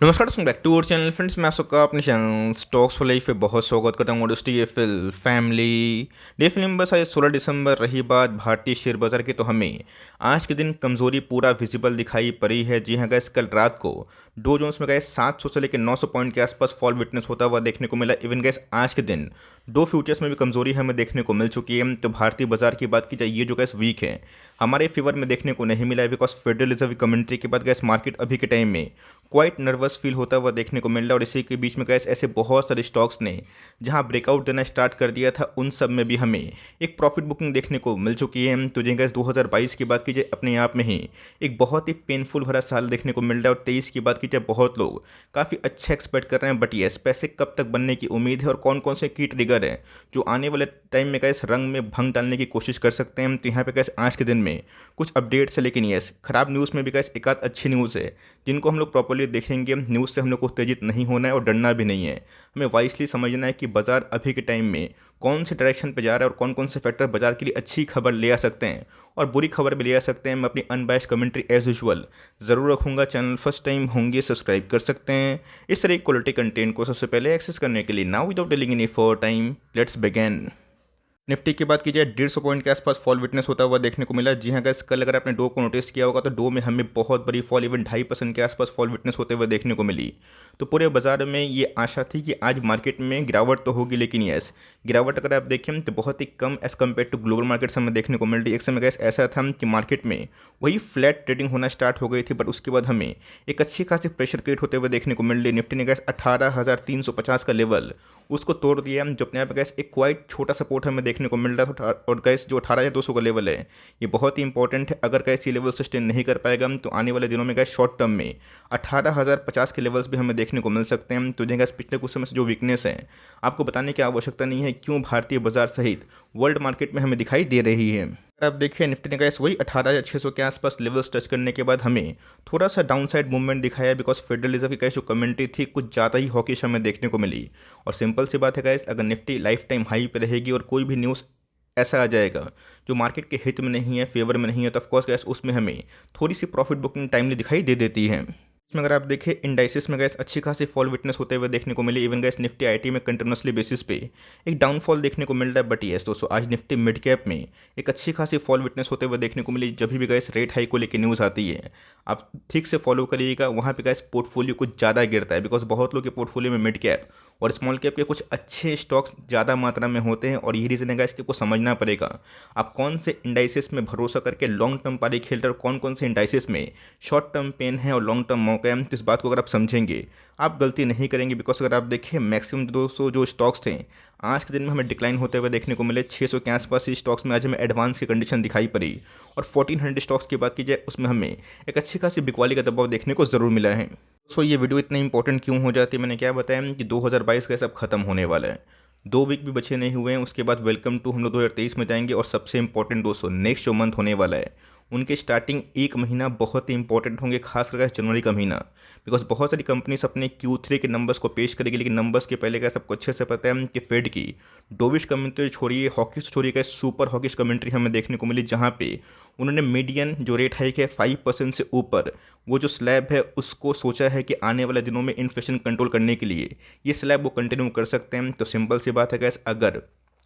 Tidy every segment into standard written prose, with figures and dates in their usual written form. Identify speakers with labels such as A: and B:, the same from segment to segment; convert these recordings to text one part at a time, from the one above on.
A: नमस्कार दोस्तों, back to our channel friends. मैं आप सबका अपने चैनल स्टॉक्स फॉर लाइफ पे बहुत स्वागत करता हूँ। DFL फैमिली DFL नंबर आज 16 दिसंबर। रही बात भारतीय शेयर बाजार की, तो हमें आज के दिन कमजोरी पूरा विजिबल दिखाई पड़ी है। जी हाँ गैस, कल रात को डो जोन्स में गैस 700 से लेकर 900 पॉइंट के आसपास फॉल विटनेस होता हुआ देखने को मिला। इवन गैस आज के दिन दो फ्यूचर्स में भी कमजोरी हमें देखने को मिल चुकी है। तो भारतीय बाजार की बात की जाए, ये जो गैस वीक है हमारे फेवर में देखने को नहीं मिला है, बिकॉज फेडरल रिजर्व कमेंट्री के बाद गैस मार्केट अभी के टाइम में क्वाइट नर्वस फील होता हुआ देखने को मिल रहा है। और इसी के बीच में गैस ऐसे बहुत सारे स्टॉक्स ने जहां ब्रेकआउट देना स्टार्ट कर दिया था, उन सब में भी हमें एक प्रॉफिट बुकिंग देखने को मिल चुकी है। तो जी गैस 2022 की बात कीजिए, अपने आप में ही एक बहुत ही पेनफुल भरा साल देखने को मिल रहा है। और 23 की बात कीजिए, बहुत लोग काफ़ी अच्छा एक्सपेक्ट कर रहे हैं। बट येस, पैसे कब तक बनने की उम्मीद है और कौन कौन से की ट्रिगर हैं जो आने वाले टाइम में गैस रंग में भंग डालने की कोशिश कर सकते हैं। तो यहाँ पे गैस आज के दिन में कुछ अपडेट्स है, लेकिन येस खराब न्यूज़ में भी गैस एक आध अच्छी न्यूज़ है जिनको हम लोग प्रॉपर्ली देखेंगे। न्यूज़ से हम लोग को उत्तेजित नहीं होना है और डरना भी नहीं है। हमें वाइसली समझना है कि बाजार अभी के टाइम में कौन से डायरेक्शन पे जा रहा है और कौन कौन से फैक्टर बाजार के लिए अच्छी खबर ले आ सकते हैं और बुरी खबर भी ले आ सकते हैं। मैं अपनी अनबायस्ड कमेंट्री एज यूजुअल ज़रूर रखूंगा। चैनल फर्स्ट टाइम होंगे सब्सक्राइब कर सकते हैं इस तरह क्वालिटी कंटेंट को सबसे पहले एक्सेस करने के लिए। Now without telling any for time, let's begin. Nifty की बात की जाए, 150 पॉइंट के आसपास फॉल विटनेस होता हुआ देखने को मिला। जी हाँ गैस, कल अगर आपने डो को नोटिस किया होगा तो डो में हमें बहुत बड़ी फॉल, इवन 2.5% के आसपास फॉल विटनेस होते हुए देखने को मिली। तो पूरे बाजार में ये आशा थी कि आज मार्केट में गिरावट तो होगी, लेकिन यस गिरावट अगर आप देखें तो बहुत ही कम as compare to global market हमें देखने को मिल रही है। एक समय गैस ऐसा था कि मार्केट में वही फ्लैट ट्रेडिंग होना स्टार्ट हो गई थी, बट उसके बाद हमें एक अच्छी खासी प्रेशर क्रिएट होते हुए देखने को मिल रही। निफ्टी ने गैस 18,350 का लेवल उसको तोड़ दिया, जो अपने आप गैस एक क्वाइट छोटा सपोर्ट हमें देखने को मिल रहा था। और गैस जो 18,200 का लेवल है ये बहुत ही इंपॉर्टेंट है। अगर गैस ये लेवल सस्टेन नहीं कर पाएगा तो आने वाले दिनों में गैस शॉर्ट टर्म में 18,050 के लेवल्स भी हमें देखने को मिल सकते हैं। तो गैस पिछले कुछ समय से जो वीकनेस है आपको बताने की आवश्यकता नहीं है क्यों भारतीय बाजार सहित वर्ल्ड मार्केट में हमें दिखाई दे रही है। अगर आप देखिए, निफ्टी ने गैस वही 18,600 के आसपास लेवल्स टच करने के बाद हमें थोड़ा सा डाउनसाइड मूवमेंट दिखाया, बिकॉज फेडरल रिजर्व की गैस जो कमेंट्री थी कुछ ज़्यादा ही हॉकिश हमें देखने को मिली। और सिंपल सी बात है गैस, अगर निफ्टी लाइफ टाइम हाई पे रहेगी और कोई भी न्यूज़ ऐसा आ जाएगा जो मार्केट के हित में नहीं है, फेवर में नहीं है, तो ऑफकोर्स गैस उसमें हमें थोड़ी सी प्रॉफिट बुकिंग टाइमली दिखाई दे देती है। इसमें अगर आप देखें, इंडाइसिस में गैस अच्छी खासी फॉल विटनेस होते हुए देखने को मिली। इवन गैस निफ्टी आईटी में कंटिन्यूसली बेसिस पे एक डाउनफॉल देखने को मिल रहा है। बट येस दोस्तों, आज निफ्टी मिड कैप में एक अच्छी खासी फॉल विटनेस होते हुए देखने को मिली। जब भी गैस रेट हाई को लेकर न्यूज़ आती है आप ठीक से फॉलो करिएगा, वहाँ पे गैस पोर्टफोलियो कुछ ज़्यादा गिरता है, बिकॉज बहुत लोग के पोर्टफोलियो में मिड कैप और स्मॉल कैप के कुछ अच्छे स्टॉक्स ज़्यादा मात्रा में होते हैं। और यही रीज़न है गैस कि आपको समझना पड़ेगा आप कौन से इंडाइसिस में भरोसा करके लॉन्ग टर्म पारी खेल रहे हो, कौन कौन से इंडाइसिस में शॉर्ट टर्म पेन है और लॉन्ग टर्म मौका है। तो इस बात को अगर आप समझेंगे आप गलती नहीं करेंगे। बिकॉज अगर आप देखिए, मैक्सिमम 200 जो स्टॉक्स थे आज के दिन में हमें डिक्लाइन होते हुए देखने को मिले। 600 के आसपास ही स्टॉक्स में आज हमें एडवांस की कंडीशन दिखाई पड़ी। और 1400 स्टॉक्स की बात की जाए, उसमें हमें एक अच्छी खासी बिकवाली का दबाव देखने को ज़रूर मिला है। सो ये वीडियो इतनी इंपॉर्टेंट क्यों हो जाती है, मैंने क्या बताया कि 2022 का सब खत्म होने वाला है। 2 वीक भी बचे नहीं हुए हैं, उसके बाद वेलकम टू हम लोग 2023 में जाएंगे। और सबसे इंपॉर्टेंट दोस्तों, नेक्स्ट जो मंथ होने वाला है उनके स्टार्टिंग एक महीना बहुत ही इंपॉर्टेंट होंगे, खास करके जनवरी का महीना। बिकॉज बहुत सारी कंपनीज अपने Q3 के नंबर्स को पेश करेगी, लेकिन नंबर्स के पहले का सबको अच्छे से पता है कि फेड की डोविश कमेंट्री छोड़िए, हॉकिश छोड़िए, का सुपर हॉकिश कमेंट्री हमें देखने को मिली, जहाँ पे उन्होंने मीडियन जो रेट हाइक है 5% से ऊपर वो जो स्लैब है उसको सोचा है कि आने वाले दिनों में इन्फ्लेशन कंट्रोल करने के लिए ये स्लैब वो कंटिन्यू कर सकते हैं। तो सिंपल सी बात है गैस, अगर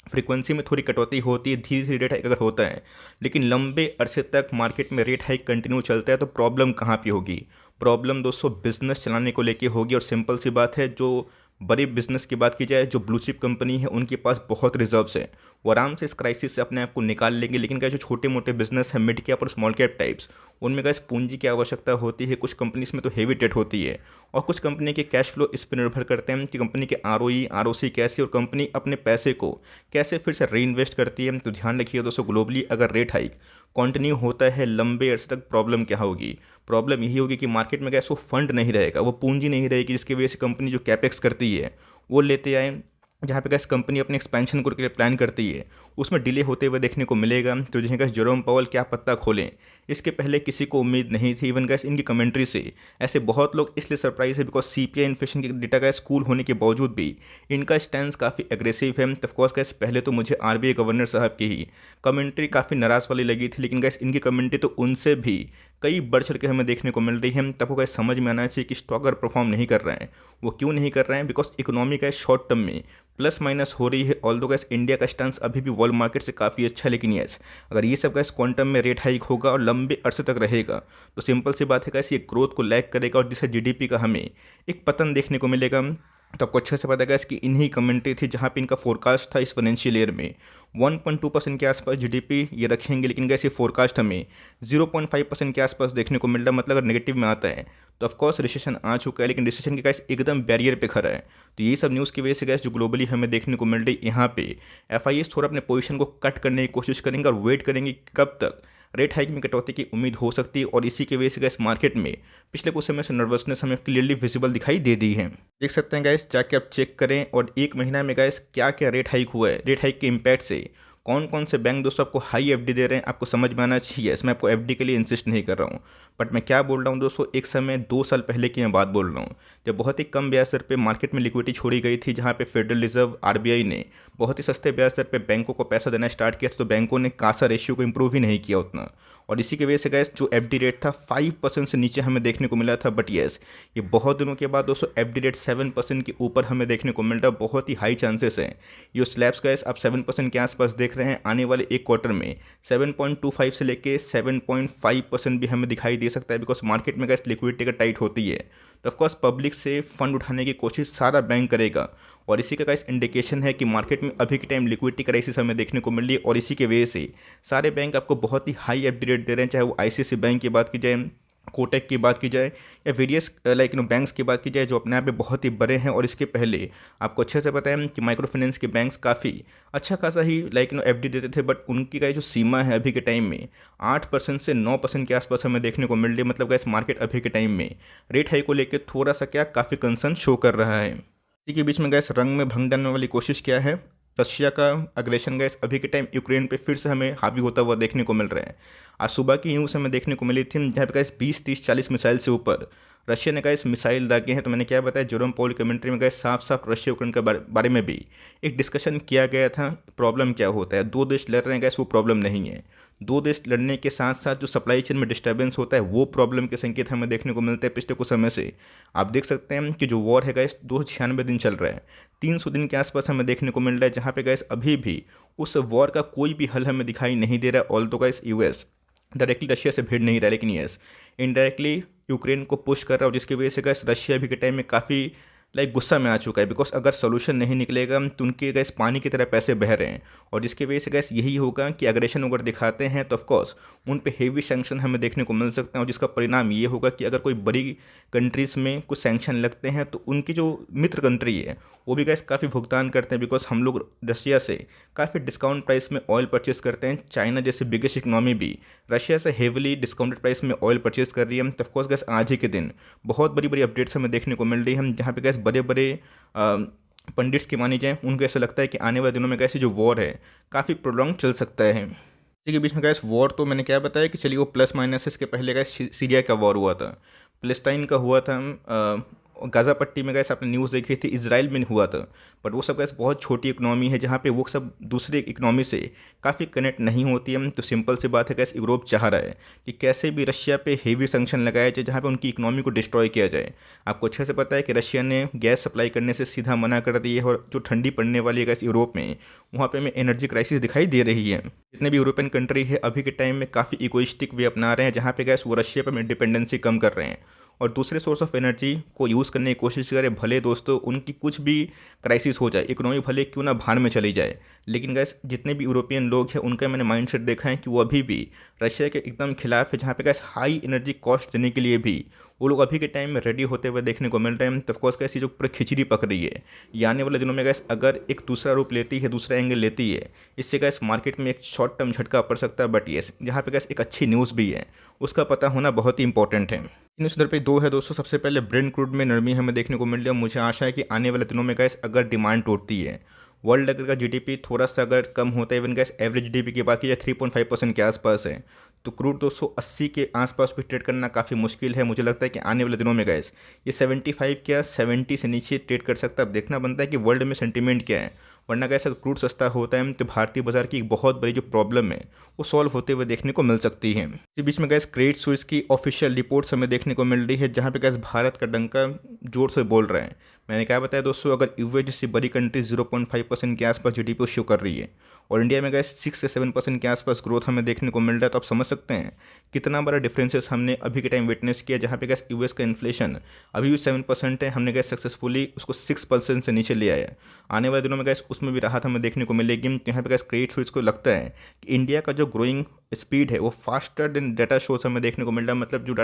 A: फ्रीक्वेंसी में थोड़ी कटौती होती है, धीरे धीरे रेट हाइक अगर होता है, लेकिन लंबे अरसे तक मार्केट में रेट हाइक कंटिन्यू चलता है, तो प्रॉब्लम कहाँ पे होगी? प्रॉब्लम दोस्तों बिजनेस चलाने को लेके होगी। और सिंपल सी बात है, जो बड़े बिजनेस की बात की जाए, जो ब्लू चिप कंपनी है उनके पास बहुत रिजर्व्स है, वो आराम से इस क्राइसिस से अपने आप को निकाल लेंगे। लेकिन क्या जो छोटे मोटे बिजनेस है, मिड कैप और स्मॉल कैप टाइप्स, उनमें क्या पूंजी की आवश्यकता होती है। कुछ कंपनीज में तो हेवी डेट होती है, और कुछ कंपनी के कैश फ्लो इस पर निर्भर करते हैं कि कंपनी के ROE ROC कैसे और कंपनी अपने पैसे को कैसे फिर से री इन्वेस्ट करती है। तो ध्यान रखिए दोस्तों, ग्लोबली अगर रेट हाइक कंटिन्यू होता है लंबे अरसे तक, प्रॉब्लम क्या होगी? प्रॉब्लम यही होगी कि मार्केट में गैस वो फंड नहीं रहेगा, वो पूंजी नहीं रहेगी, जिसकी वजह से कंपनी जो कैपेक्स करती है वो लेते आए। जहाँ पे गैस कंपनी अपने एक्सपेंशन को प्लान करती है उसमें डिले होते हुए देखने को मिलेगा। तो जहाँ गैस जेरोम पावल क्या पत्ता खोलें, इसके पहले किसी को उम्मीद नहीं थी। इवन गैस इनकी कमेंट्री से ऐसे बहुत लोग इसलिए सरप्राइज है बिकॉज CPI इन्फ्लेशन के डेटा गैस कूल होने के बावजूद भी इनका स्टैंड काफ़ी एग्रेसिव है। तो ऑफकोर्स गैस पहले तो मुझे RBI गवर्नर साहब की ही कमेंट्री काफ़ी नाराज़ वाली लगी थी, लेकिन गैस इनकी कमेंट्री तो उनसे भी कई बढ़ चढ़ के हमें देखने को मिल रही है। तब को समझ में आना चाहिए कि स्टॉक अगर परफॉर्म नहीं कर रहा है, वो क्यों नहीं कर रहे हैं, बिकॉज इकोनॉमी का शॉर्ट टर्म में प्लस माइनस हो रही है। ऑल्दो गैस इंडिया का स्टांस अभी भी वर्ल्ड मार्केट से काफ़ी अच्छा है, लेकिन यस अगर ये सब गैस क्वांटम में रेट हाइक होगा और लंबे अरसे तक रहेगा तो सिंपल सी बात है गैस ये ग्रोथ को लैग करेगा और जिससे जीडीपी का हमें एक पतन देखने को मिलेगा। तो आपको अच्छे से पता है गैस कि इन्हीं कमेंट्री थी जहाँ पे इनका फोरकास्ट था इस फाइनेंशियल ईयर में 1.2% के आसपास जीडीपी ये रखेंगे, लेकिन गैस ये फोरकास्ट हमें 0.5% के आसपास देखने को मिल रहा है। मतलब अगर नेगेटिव में आता है तो ऑफकोर्स रिसेशन आ चुका है, लेकिन रिसेशन के गैस एकदम बैरियर पे खड़ा है। तो ये सब न्यूज़ की वजह से गैस जो ग्लोबली हमें देखने को मिल रही है, यहाँ पे एफआईएस थोड़ा अपने पोजीशन को कट करने की कोशिश करेंगे और वेट करेंगे कि कब तक रेट हाइक में कटौती की उम्मीद हो सकती है। और इसी की वजह से गैस मार्केट में पिछले कुछ समय से नर्वसनेस हमें क्लियरली विजिबल दिखाई दे दी है। देख सकते हैं गैस, जाके आप चेक करें और एक महीना में गैस क्या क्या रेट हाइक हुआ है, रेट हाइक के इम्पैक्ट से कौन कौन से बैंक दोस्तों आपको हाई एफडी दे रहे हैं, आपको समझ में आना चाहिए। इसमें आपको एफडी के लिए इंसिस्ट नहीं कर रहा हूँ, बट मैं क्या बोल रहा हूँ दोस्तों, एक समय 2 साल पहले की मैं बात बोल रहा हूँ जब बहुत ही कम ब्याज दर पे मार्केट में लिक्विडिटी छोड़ी गई थी, जहाँ पे फेडरल रिजर्व आरबीआई ने बहुत ही सस्ते ब्याज दर पे बैंकों को पैसा देना स्टार्ट किया था, तो बैंकों ने कासा रेशियो को इंप्रूव ही नहीं किया उतना। और इसी की वजह से गैस जो एफडी रेट था 5% से नीचे हमें देखने को मिला था। बट येस ये बहुत दिनों के बाद दोस्तों एफडी रेट 7% के ऊपर हमें देखने को मिल रहा है। बहुत ही हाई चांसेस हैं ये स्लैब्स गैस आप 7% के आसपास देख रहे हैं। आने वाले एक क्वार्टर में 7.25 से लेके 7.5% भी हमें दिखाई दे सकता है, बिकॉज मार्केट में गैस लिक्विडिटी का टाइट होती है। तो ऑफकोर्स पब्लिक से फंड उठाने की कोशिश सारा बैंक करेगा, और इसी का गैस इंडिकेशन है कि मार्केट में अभी के टाइम लिक्विडिटी क्राइसिस हमें देखने को मिल रही है। और इसी की वजह से सारे बैंक आपको बहुत ही हाई एफडी रेट दे रहे हैं, चाहे वो आईसीआईसीआई बैंक की बात की जाए, कोटक की बात की जाए, या वेरियस बैंक्स की बात की जाए जो अपने आप में बहुत ही बड़े हैं। और इसके पहले आपको अच्छे से पता है कि माइक्रो फाइनेंस के बैंक्स काफ़ी अच्छा खासा ही एफडी देते थे, बट उनकी का जो सीमा है अभी के टाइम में 8% से 9% के आसपास हमें देखने को मिल रही है। मतलब गैस मार्केट अभी के टाइम में रेट हाई को लेकर थोड़ा सा क्या काफ़ी कंसर्न शो कर रहा है। इसी के बीच में गैस रंग में भंग डालने वाली कोशिश क्या है, रशिया का अग्रेशन गैस अभी के टाइम यूक्रेन पे फिर से हमें हावी होता हुआ देखने को मिल रहा है। आज सुबह की न्यूज़ हमें देखने को मिली थी जहाँ पे गैस 20-30-40 मिसाइल से ऊपर रशिया ने गैस मिसाइल दागे हैं। तो मैंने क्या बताया, जेरोम पॉल कमेंट्री में गैस साफ साफ रशिया यूक्रेन के बारे में भी एक डिस्कशन किया गया था। प्रॉब्लम क्या होता है, दो देश लड़ रहे हैं गैस, वो प्रॉब्लम नहीं है। दो देश लड़ने के साथ साथ जो सप्लाई चेन में डिस्टर्बेंस होता है वो प्रॉब्लम के संकेत हमें देखने को मिलते हैं पिछले कुछ समय से। आप देख सकते हैं कि जो वॉर है गैस 296 दिन चल रहा है, 300 दिन के आसपास हमें देखने को मिल रहा है, जहाँ पे गैस अभी भी उस वॉर का कोई भी हल हमें दिखाई नहीं दे रहा है। Although gas US directly Russia से भिड़ नहीं रहा है, लेकिन यस इनडायरेक्टली यूक्रेन को पुश कर रहा है, और जिसकी वजह से गैस रशिया अभी के टाइम में काफ़ी गुस्सा में आ चुका है। बिकॉज अगर सोल्यूशन नहीं निकलेगा तो उनके गैस पानी की तरह पैसे बह रहे हैं, और जिसकी वजह से गैस यही होगा कि अग्रेशन अगर दिखाते हैं तो ऑफकोर्स उन पे हेवी सैंक्शन हमें देखने को मिल सकते हैं। और जिसका परिणाम ये होगा कि अगर कोई बड़ी कंट्रीज़ में कुछ सैंक्शन लगते हैं तो उनकी जो मित्र कंट्री है वो भी गैस काफ़ी भुगतान करते हैं, बिकॉज हम लोग रशिया से काफ़ी डिस्काउंट प्राइस में ऑयल परचेस करते हैं। चाइना जैसे बिगेस्ट इकनॉमी भी रशिया से हेवली डिस्काउंटेड प्राइस में ऑयल परचेस कर रही है। तो ऑफकोर्स गैस आज ही के दिन बहुत बड़ी बड़ी अपडेट्स हमें देखने को मिल रही है, जहाँ पे गैस बड़े बड़े पंडिट्स की मानी जाए उनको ऐसा लगता है कि आने वाले दिनों में गैस जो वॉर है काफ़ी प्रोलॉन्ग चल सकता है। इसी के बीच में गैस वॉर तो मैंने क्या बताया कि चलिए वो प्लस माइनस, इसके पहले गैस सीरिया का वॉर हुआ था, फिलिस्तीन का हुआ था, गाज़ा पट्टी में गैस आपने न्यूज़ देखी थी, इजराइल में हुआ था। बट वो सब गैस बहुत छोटी इकनॉमी है जहाँ पे वो सब दूसरे इकनॉमी से काफ़ी कनेक्ट नहीं होती है। तो सिंपल सी बात है गैस यूरोप चाह रहा है कि कैसे भी रशिया पे हेवी सैंक्शन लगाया जाए जहाँ पे उनकी इकनॉमी को डिस्ट्रॉय किया जाए। आपको अच्छे से पता है कि रशिया ने गैस सप्लाई करने से सीधा मना कर दी है, और जो ठंडी पड़ने वाली है गैस यूरोप में, वहाँ पे हमें एनर्जी क्राइसिस दिखाई दे रही है। जितने भी यूरोपियन कंट्री है अभी के टाइम में काफ़ी इगोइस्टिक वे अपना रहे हैं, जहाँ पे गैस वो रशिया पर डिपेंडेंसी कम कर रहे हैं और दूसरे सोर्स ऑफ एनर्जी को यूज़ करने की कोशिश करें। भले दोस्तों उनकी कुछ भी क्राइसिस हो जाए, इकोनॉमी भले क्यों ना भाड़ में चली जाए, लेकिन गैस जितने भी यूरोपियन लोग हैं उनका मैंने माइंडसेट देखा है कि वो अभी भी रशिया के एकदम खिलाफ है, जहाँ पे गैस हाई एनर्जी कॉस्ट देने के लिए भी वो लोग अभी के टाइम में रेडी होते हुए देखने को मिल रहे हैं। तो ऑफकोर्स गैस ये जो पूरी खिचड़ी पक रही है, ये आने वाले दिनों में गैस अगर एक दूसरा रूप लेती है, दूसरा एंगल लेती है, इससे गैस मार्केट में एक शॉर्ट टर्म झटका पड़ सकता है। बट येस जहाँ पे गैस एक अच्छी न्यूज़ भी है, उसका पता होना बहुत ही इंपॉर्टेंट है। न्यूज़ दर पे दो है दोस्तों। सबसे पहले ब्रेंट क्रूड में नरमी हमें देखने को मिल रही है। मुझे आशा है कि आने वाले दिनों में गैस अगर डिमांड टूटती है, वर्ल्ड अगर का जीडीपी थोड़ा सा अगर कम होता है, इवन गैस एवरेज जीडीपी की बात की जाए 3.5% के आसपास है, तो क्रूड 280 के आसपास भी ट्रेड करना काफ़ी मुश्किल है। मुझे लगता है कि आने वाले दिनों में गैस ये 75 क्या 70 से नीचे ट्रेड कर सकता है। अब देखना बनता है कि वर्ल्ड में सेंटीमेंट क्या है। वरना गैस अगर क्रूड सस्ता होता है तो भारतीय बाजार की एक बहुत बड़ी जो प्रॉब्लम है वो सॉल्व होते हुए देखने को मिल सकती है। इसी बीच में गैस क्रेडिट स्विस की ऑफिशियल रिपोर्ट्स हमें देखने को मिल रही है, जहाँ पे गैस भारत का डंका जोर से बोल रहे हैं। मैंने क्या बताया दोस्तों, अगर यूएस जैसी बड़ी कंट्री 0.5% के आसपास जीडीपी शो कर रही है और इंडिया में गैस 6 से 7% के आसपास ग्रोथ हमें देखने को मिल रहा है, तो आप समझ सकते हैं कितना बड़ा डिफरेंसेस हमने अभी के टाइम विटनेस किया। जहाँ पे गैस यूएस का इन्फ्लेशन अभी भी 7% है, हमने गैस सक्सेसफुली उसको 6% से नीचे ले आया। आने वाले दिनों में गैस उसमें भी राहत हमें देखने को मिलेगी। तो यहाँ पे गैस क्रेडिट स्विस को लगता है कि इंडिया का जो ग्रोइंग स्पीड है वो फास्टर देन डाटा शोज हमें देखने को मिल रहा है। मतलब जो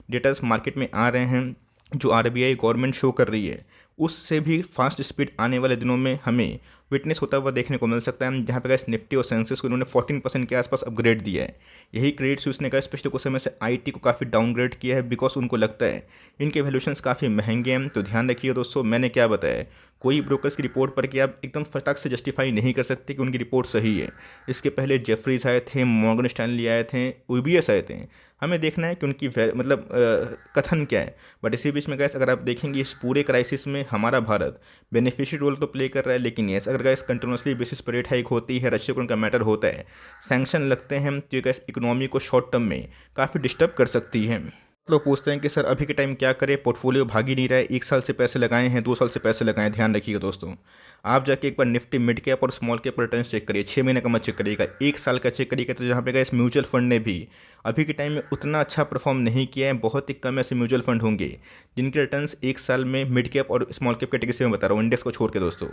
A: डेटास मार्केट में आ रहे हैं, जो आरबीआई गवर्नमेंट शो कर रही है, उससे भी फास्ट स्पीड आने वाले दिनों में हमें विटनेस होता हुआ देखने को मिल सकता है। जहाँ पे गैस निफ्टी और सेंसेक्स को इन्होंने 14% के आसपास अपग्रेड दिया है। यही क्रेडिट स्विस ने गैस पिछले कुछ समय से आईटी को काफ़ी डाउनग्रेड किया है, बिकॉज उनको लगता है इनके वैल्यूशंस काफ़ी महंगे हैं। तो ध्यान रखिए दोस्तों, मैंने क्या बताया, कोई ब्रोकर्स की रिपोर्ट पढ़ के आप एकदम फटाक से जस्टिफाई नहीं कर सकते कि उनकी रिपोर्ट सही है। इसके पहले जेफरीज आए थे, मॉर्गन स्टैनली आए थे, यूबीएस आए थे। हमें देखना है कि उनकी कथन क्या है। बट इसी बीच में गैस अगर आप देखेंगे इस पूरे क्राइसिस में हमारा भारत बेनिफिशियरी रोल तो प्ले कर रहा है, लेकिन यस अगर गैस कंटिन्यूसली बेसिस पर रेट हाइक होती है, रशिया को उनका मैटर होता है, सैंक्शन लगते हैं, तो ये गैस इकोनॉमी को शॉर्ट टर्म में काफ़ी डिस्टर्ब कर सकती है। लोग पूछते हैं कि सर अभी के टाइम क्या करें, पोर्टफोलियो भाग ही नहीं रहा है, 1 साल से पैसे लगाए हैं, 2 साल से पैसे लगाए हैं। ध्यान रखिएगा दोस्तों, आप जाके एक बार निफ्टी मिड कैप और स्मॉल कैप रिटर्न चेक करिए, 6 महीने का मत चेक करिएगा, 1 साल का चेक करिएगा। तो जहाँ पे इस म्यूचुअल फंड ने भी अभी के टाइम में उतना अच्छा परफॉर्म नहीं किया है। बहुत ही कम ऐसे म्यूचुअल फंड होंगे जिनके रिटर्न्स 1 साल में मिड कैप और स्मॉल कैप कैटेगरी से मैं बता रहा हूँ, इंडेक्स को छोड़ के दोस्तों,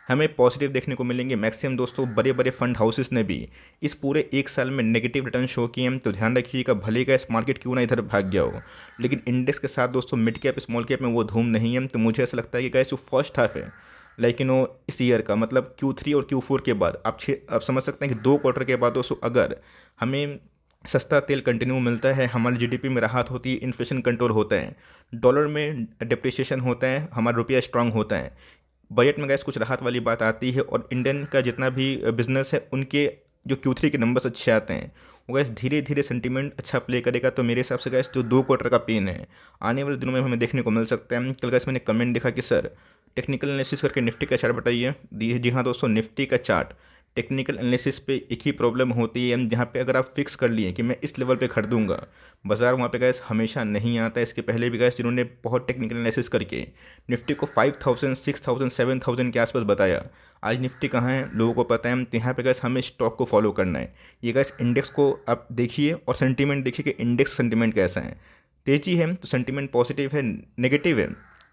A: हमें पॉजिटिव देखने को मिलेंगे। मैक्सिमम दोस्तों बड़े बड़े फंड हाउसेस ने भी इस पूरे 1 साल में नेगेटिव रिटर्न शो किए हैं। तो ध्यान रखिएगा, भले का इस मार्केट क्यों ना इधर भाग गया हो, लेकिन इंडेक्स के साथ दोस्तों मिड कैप स्मॉल कैप में वो धूम नहीं है। तो मुझे ऐसा लगता है कि गाइस जो फर्स्ट हाफ है इस ईयर का, मतलब Q3 और Q4 के बाद आप समझ सकते हैं कि 2 क्वार्टर के बाद दोस्तों अगर हमें सस्ता तेल कंटिन्यू मिलता है, हमारी जीडीपी में राहत होती है, इन्फ्लेशन कंट्रोल होता है, डॉलर में डिप्रिसिएशन होता है, हमारा रुपया स्ट्रांग होता है, बजट में गैस कुछ राहत वाली बात आती है, और इंडियन का जितना भी बिजनेस है उनके जो Q3 के नंबर्स अच्छे आते हैं, वो गैस धीरे धीरे सेंटीमेंट अच्छा प्ले करेगा। तो मेरे हिसाब से गैस जो 2 क्वार्टर का पेन है आने वाले दिनों में हमें देखने को मिल सकता है। कल गैस मैंने कमेंट देखा कि सर टेक्निकल एनालिसिस करके निफ्टी का चार्ट बताइए। जी हाँ दोस्तों, निफ्टी का चार्ट टेक्निकल एनालिसिस पे एक ही प्रॉब्लम होती है, जहाँ पे अगर आप फिक्स कर लिए कि मैं इस लेवल पे खरीदूंगा, बाजार वहाँ पे गैस हमेशा नहीं आता है। इसके पहले भी गैस जिन्होंने बहुत टेक्निकल एनालिसिस करके निफ्टी को 5000, 6000, 7000 के आसपास बताया, आज निफ्टी कहाँ है लोगों को पता है। तो यहाँ पे गैस हमें स्टॉक को फॉलो करना है। ये गैस इंडेक्स को आप देखिए और सेंटीमेंट देखिए कि इंडेक्स सेंटीमेंट कैसा है। तेजी है तो सेंटीमेंट पॉजिटिव है, नेगेटिव है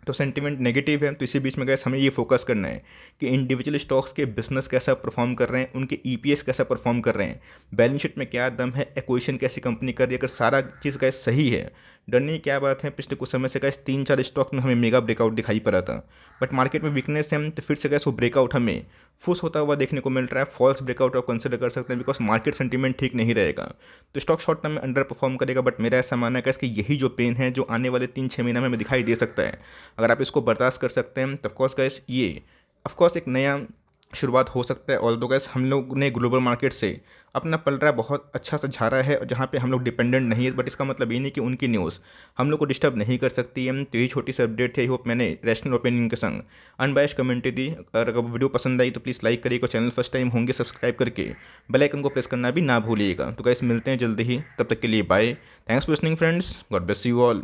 A: तो सेंटीमेंट नेगेटिव है। तो इसी बीच में गैस हमें ये फोकस करना है कि इंडिविजुअल स्टॉक्स के बिजनेस कैसा परफॉर्म कर रहे हैं, उनके ईपीएस कैसा परफॉर्म कर रहे हैं, बैलेंस शीट में क्या दम है, एक्विजिशन कैसी कंपनी कर रही है। अगर सारा चीज़ गैस सही है, डरने की क्या बात है। पिछले कुछ समय से गैस 3-4 स्टॉक में हमें मेगा ब्रेकआउट दिखाई पड़ा था, बट मार्केट में वीकनेस है, तो फिर से गैस वो ब्रेकआउट हमें फुस होता हुआ देखने को मिल रहा है। फॉल्स ब्रेकआउट आप कंसिडर कर सकते हैं, बिकॉज मार्केट सेंटीमेंट ठीक नहीं रहेगा तो स्टॉक शॉर्ट टर्म में अंडर परफॉर्म करेगा। बट मेरा ऐसा मानना है कि यही जो पेन है जो आने वाले 3-6 महीने में हमें दिखाई दे सकता है, अगर आप इसको बर्दाश्त कर सकते हैं तो ऑफकोर्स गैस ये ऑफकोर्स एक नया शुरुआत हो सकता है। ऑल्दो गैस हम लोग ने ग्लोबल मार्केट से अपना पलड़ा बहुत अच्छा सा झाड़ा है, और जहाँ पे हम लोग डिपेंडेंट नहीं है, बट इसका मतलब ये नहीं कि उनकी न्यूज़ हम लोग को डिस्टर्ब नहीं कर सकती है। तो यही छोटी सी अपडेट है। आई होप मैंने रैशनल ओपिनियन के संग अनबायस्ड कमेंट्री दी। अगर वीडियो पसंद आई तो प्लीज़ लाइक करिएगा, चैनल फर्स्ट टाइम होंगे सब्सक्राइब करके बेल आइकन को प्रेस करना भी ना भूलिएगा। तो गैस मिलते हैं जल्दी ही, तब तक के लिए bye. Thanks for listening friends, God bless you all.